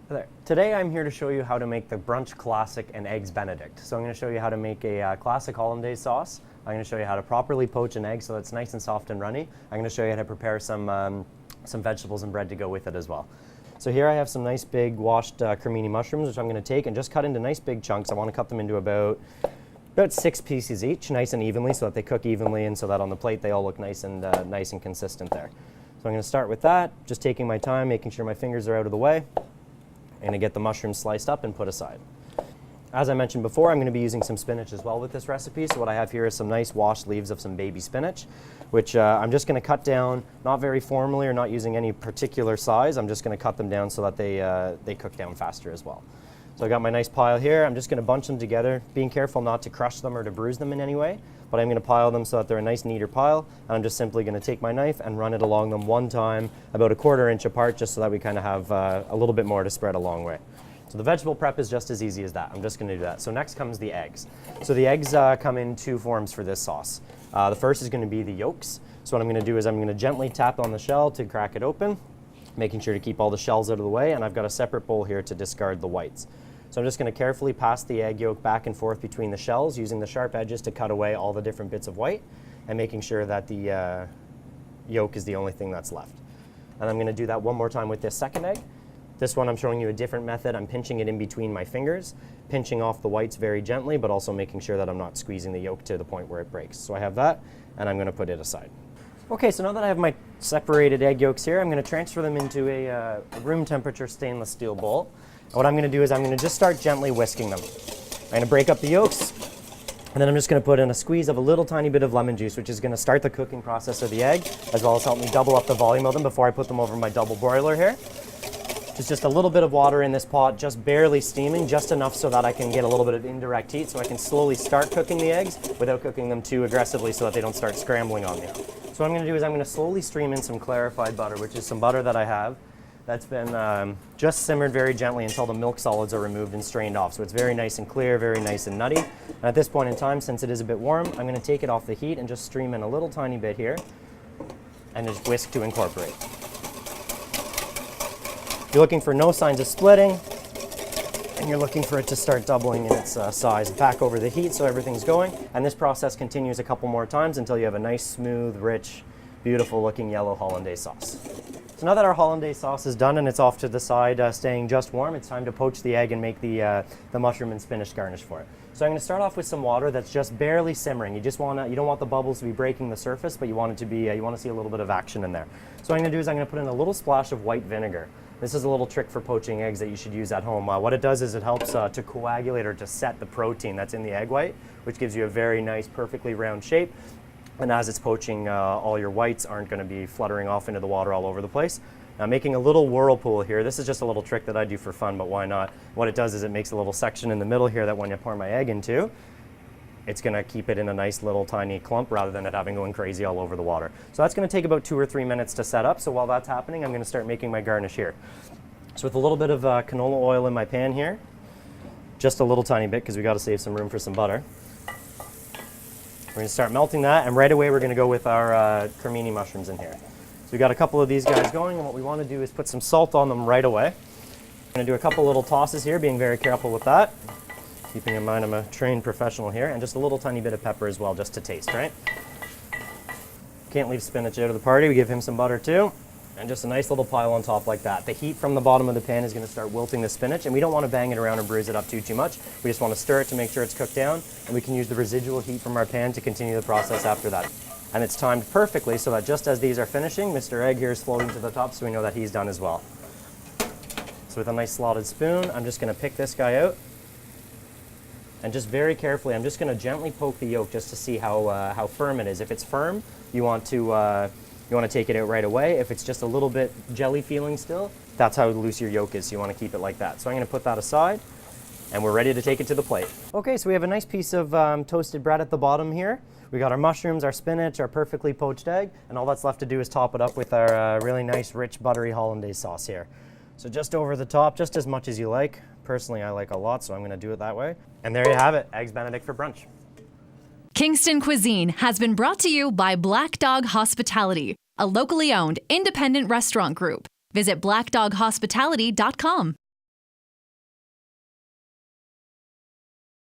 There. Today I'm here to show you how to make the Brunch Classic and Eggs Benedict. So I'm going to show you how to make a classic hollandaise sauce. I'm going to show you how to properly poach an egg so that it's nice and soft and runny. I'm going to show you how to prepare some vegetables and bread to go with it as well. So here I have some nice big washed cremini mushrooms, which I'm going to take and just cut into nice big chunks. I want to cut them into about 6 pieces each, nice and evenly, so that they cook evenly and so that on the plate they all look nice and consistent there. So I'm going to start with that, just taking my time, making sure my fingers are out of the way. I'm going to get the mushrooms sliced up and put aside. As I mentioned before, I'm going to be using some spinach as well with this recipe. So what I have here is some nice washed leaves of some baby spinach, which I'm just going to cut down, not very formally or not using any particular size. I'm just going to cut them down so that they cook down faster as well. So I got my nice pile here. I'm just going to bunch them together, being careful not to crush them or to bruise them in any way. But I'm going to pile them so that they're a nice neater pile. And I'm just simply going to take my knife and run it along them one time, about 1/4 inch apart, just so that we kind of have a little bit more to spread a long way. So the vegetable prep is just as easy as that. I'm just going to do that. So next comes the eggs. So the eggs come in 2 forms for this sauce. The first is going to be the yolks. So what I'm going to do is I'm going to gently tap on the shell to crack it open, making sure to keep all the shells out of the way. And I've got a separate bowl here to discard the whites. So I'm just going to carefully pass the egg yolk back and forth between the shells, using the sharp edges to cut away all the different bits of white and making sure that the yolk is the only thing that's left. And I'm going to do that one more time with this second egg. This one I'm showing you a different method. I'm pinching it in between my fingers, pinching off the whites very gently, but also making sure that I'm not squeezing the yolk to the point where it breaks. So I have that, and I'm going to put it aside. Okay, so now that I have my separated egg yolks here, I'm going to transfer them into a room temperature stainless steel bowl. And what I'm going to do is I'm going to just start gently whisking them. I'm going to break up the yolks, and then I'm just going to put in a squeeze of a little tiny bit of lemon juice, which is going to start the cooking process of the egg, as well as help me double up the volume of them before I put them over my double broiler here. There's just a little bit of water in this pot, just barely steaming, just enough so that I can get a little bit of indirect heat, so I can slowly start cooking the eggs without cooking them too aggressively so that they don't start scrambling on me. So what I'm going to do is I'm going to slowly stream in some clarified butter, which is some butter that I have that's been just simmered very gently until the milk solids are removed and strained off. So it's very nice and clear, very nice and nutty. And at this point in time, since it is a bit warm, I'm going to take it off the heat and just stream in a little tiny bit here and just whisk to incorporate. You're looking for no signs of splitting, and you're looking for it to start doubling in its size. Back over the heat so everything's going, and this process continues a couple more times until you have a nice, smooth, rich, beautiful looking yellow hollandaise sauce. So now that our hollandaise sauce is done and it's off to the side staying just warm, it's time to poach the egg and make the mushroom and spinach garnish for it. So I'm going to start off with some water that's just barely simmering. You don't want the bubbles to be breaking the surface, but you want it to be you want to see a little bit of action in there. So what I'm going to do is I'm going to put in a little splash of white vinegar. This is a little trick for poaching eggs that you should use at home. What it does is it helps to coagulate or to set the protein that's in the egg white, which gives you a very nice, perfectly round shape. And as it's poaching, all your whites aren't going to be fluttering off into the water all over the place. Now, making a little whirlpool here, this is just a little trick that I do for fun, but why not? What it does is it makes a little section in the middle here that when you pour my egg into, it's going to keep it in a nice little tiny clump rather than it having going crazy all over the water. So that's going to take about 2 or 3 minutes to set up. So while that's happening, I'm going to start making my garnish here. So with a little bit of canola oil in my pan here, just a little tiny bit because we got to save some room for some butter. We're going to start melting that, and right away we're going to go with our cremini mushrooms in here. So we got a couple of these guys going, and what we want to do is put some salt on them right away. I'm going to do a couple little tosses here, being very careful with that. Keeping in mind I'm a trained professional here, and just a little tiny bit of pepper as well, just to taste, right? Can't leave spinach out of the party. We give him some butter too, and just a nice little pile on top like that. The heat from the bottom of the pan is going to start wilting the spinach, and we don't want to bang it around or bruise it up too much. We just want to stir it to make sure it's cooked down, and we can use the residual heat from our pan to continue the process after that. And it's timed perfectly so that just as these are finishing, Mr. Egg here is floating to the top, so we know that he's done as well. So with a nice slotted spoon, I'm just going to pick this guy out. And just very carefully, I'm just going to gently poke the yolk just to see how firm it is. If it's firm, you want to take it out right away. If it's just a little bit jelly feeling still, that's how loose your yolk is, so you want to keep it like that. So I'm going to put that aside, and we're ready to take it to the plate. Okay, so we have a nice piece of toasted bread at the bottom here. We got our mushrooms, our spinach, our perfectly poached egg, and all that's left to do is top it up with our really nice, rich, buttery hollandaise sauce here. So just over the top, just as much as you like. Personally, I like a lot, so I'm going to do it that way. And there you have it, Eggs Benedict for brunch. Kingston Cuisine has been brought to you by Black Dog Hospitality, a locally owned independent restaurant group. Visit blackdoghospitality.com.